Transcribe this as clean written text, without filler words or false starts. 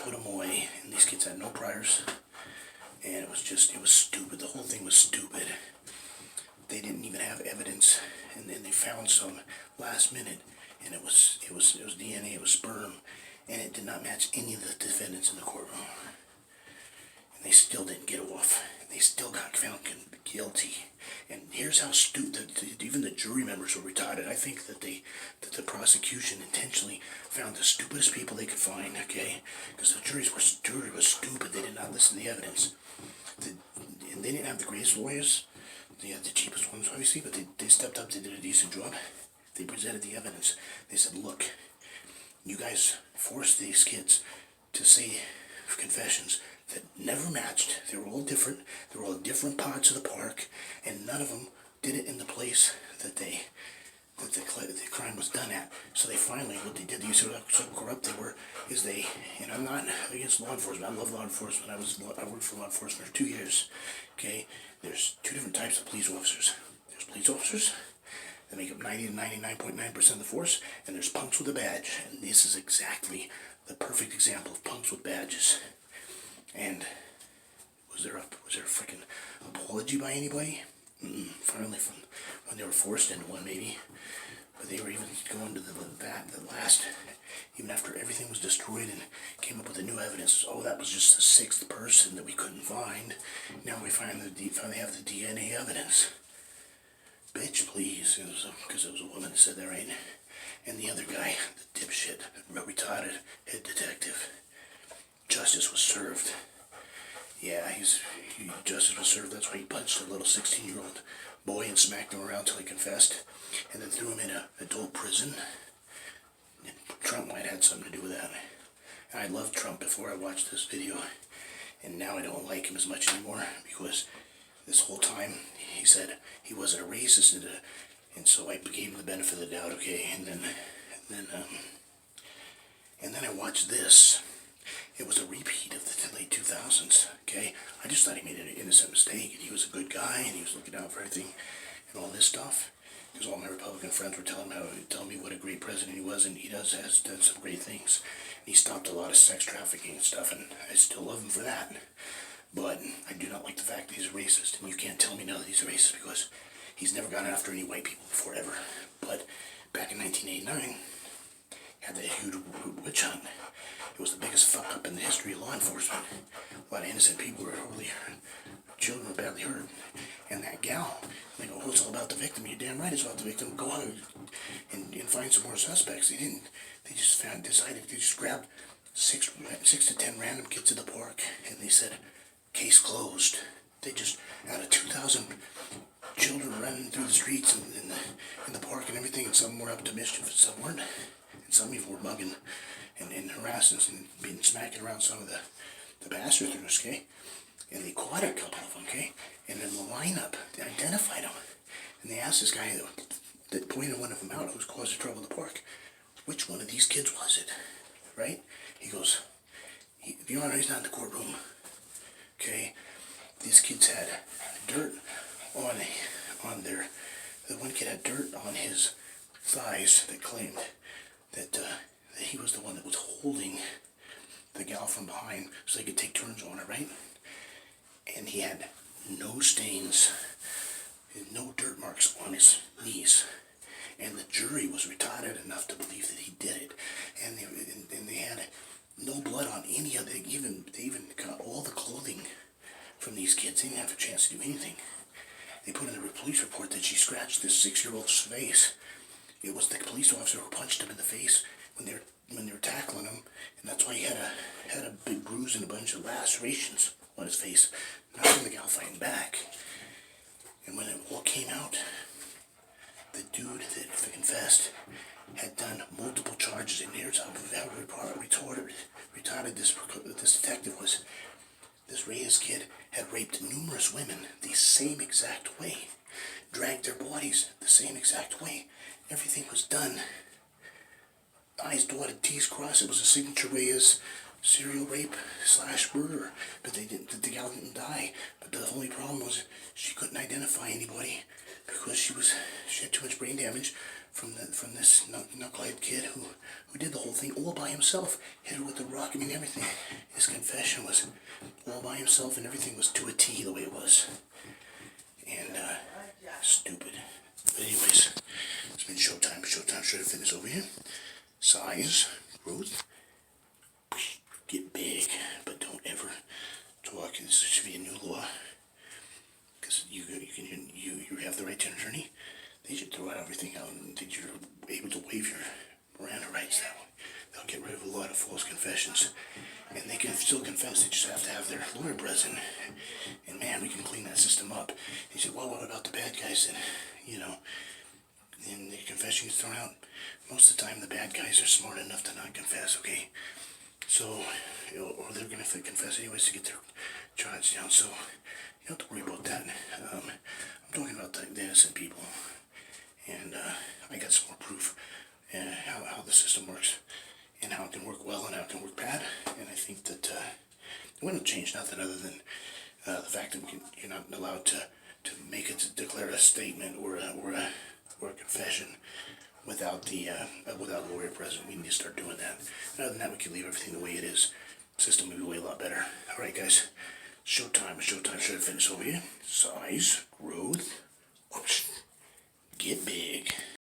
put them away, and these kids had no priors, and it was stupid. The whole thing was stupid. They didn't even have evidence, and then they found some last minute, and it was DNA, it was sperm, and it did not match any of the defendants in the courtroom. And they still didn't get off. They still got found guilty. And here's how stupid, even the jury members were retarded. I think that the prosecution intentionally found the stupidest people they could find, okay? Because the jury was stupid. They did not listen to the evidence. And they didn't have the greatest lawyers. They had the cheapest ones, obviously, but they stepped up, they did a decent job. They presented the evidence. They said, look, you guys forced these kids to say confessions that never matched. They were all different. They were all different parts of the park, and none of them did it in the place that the crime was done at. So they finally, what they did, you see how corrupt they were, is and I'm not against law enforcement. I love law enforcement. I worked for law enforcement for 2 years. Okay, there's two different types of police officers. There's police officers that make up 90 to 99.9% of the force, and there's punks with a badge. And this is exactly the perfect example of punks with badges. And was there a freaking apology by anybody? Finally, from when they were forced into one, maybe. But they were even going to the last, even after everything was destroyed, and came up with the new evidence. Oh, that was just the sixth person that we couldn't find. Now we finally have the DNA evidence. Bitch, please. Because it was a woman that said that, right? And the other guy, the dipshit, retarded head detective. Justice was served. Yeah, justice was served. That's why he punched a little 16-year-old boy and smacked him around till he confessed, and then threw him in an adult prison. And Trump might have had something to do with that. I loved Trump before I watched this video, and now I don't like him as much anymore, because this whole time he said he wasn't a racist, and so I gave him the benefit of the doubt, okay? And then I watched this. It was a repeat of the late 2000s, okay? I just thought he made an innocent mistake, and he was a good guy, and he was looking out for everything, and all this stuff. Because all my Republican friends were telling me what a great president he was, and he has done some great things. He stopped a lot of sex trafficking and stuff, and I still love him for that. But I do not like the fact that he's a racist, and you can't tell me now that he's a racist, because he's never gone after any white people before, ever. But back in 1989, had that huge witch hunt. It was the biggest fuck up in the history of law enforcement. A lot of innocent people were really hurt. Children were badly hurt. And that gal, they go, oh, it's all about the victim. You're damn right it's about the victim. Go on and find some more suspects. They didn't. They just decided, they just grabbed six to 10 random kids at the park, and they said, case closed. They just, out of 2,000 children running through the streets and in the park and everything, and some were up to mischief and some weren't. And some even were mugging and harassing us and being smacking around some of the bastards, okay? And they caught a couple of them, okay? And in the lineup, they identified them. And they asked this guy that pointed one of them out, who's causing trouble in the park, which one of these kids was it, right? He goes, Your Honor, he's not in the courtroom, okay? These kids had dirt on the one kid had dirt on his thighs that claimed that he was the one that was holding the gal from behind so they could take turns on her, right? And he had no stains, no dirt marks on his knees. And the jury was retarded enough to believe that he did it. And they had no blood on any of it. They even got all the clothing from these kids. They didn't have a chance to do anything. They put in a police report that she scratched this 6-year-old's face. It was the police officer who punched him in the face when they were tackling him, and that's why he had a big bruise and a bunch of lacerations on his face. Not from the gal fighting back. And when it all came out, the dude that confessed had done multiple charges, and here's how retarded this detective was. This Reyes kid had raped numerous women the same exact way, dragged their bodies the same exact way. Everything was done. I's dotted, T's crossed. It was a signature Reyes serial rape / murder. But the gal didn't die. But the only problem was she couldn't identify anybody because she had too much brain damage from this knucklehead kid who did the whole thing all by himself. Hit her with the rock. I mean, everything. His confession was all by himself, and everything was to a T the way it was. And stupid. But anyways, it's been showtime. Showtime. Shred Fitness over here. Size, growth, get big, but don't ever talk. This should be a new law. Because you have the right to an attorney. They should throw out everything out and that you're able to waive your Miranda rights that way. They'll get rid of a lot of false confessions. And they can still confess, they just have to have their lawyer present. And man, we can clean that system up. He said, well, what about the bad guys? And, then the confession gets thrown out. Most of the time, the bad guys are smart enough to not confess, okay? So, or they're going to confess anyways to get their charge down. So, you don't have to worry about that. I'm talking about the innocent people. And I got some more proof how the system works and how it can work well and how it can work bad. And I think that it wouldn't change nothing other than the fact that you're not allowed to declare a statement or a confession without without a lawyer present. We need to start doing that. And other than that, we can leave everything the way it is. The system will be way a lot better. All right, guys. Showtime. Showtime. Shred Fitness over here. Size, growth, get big.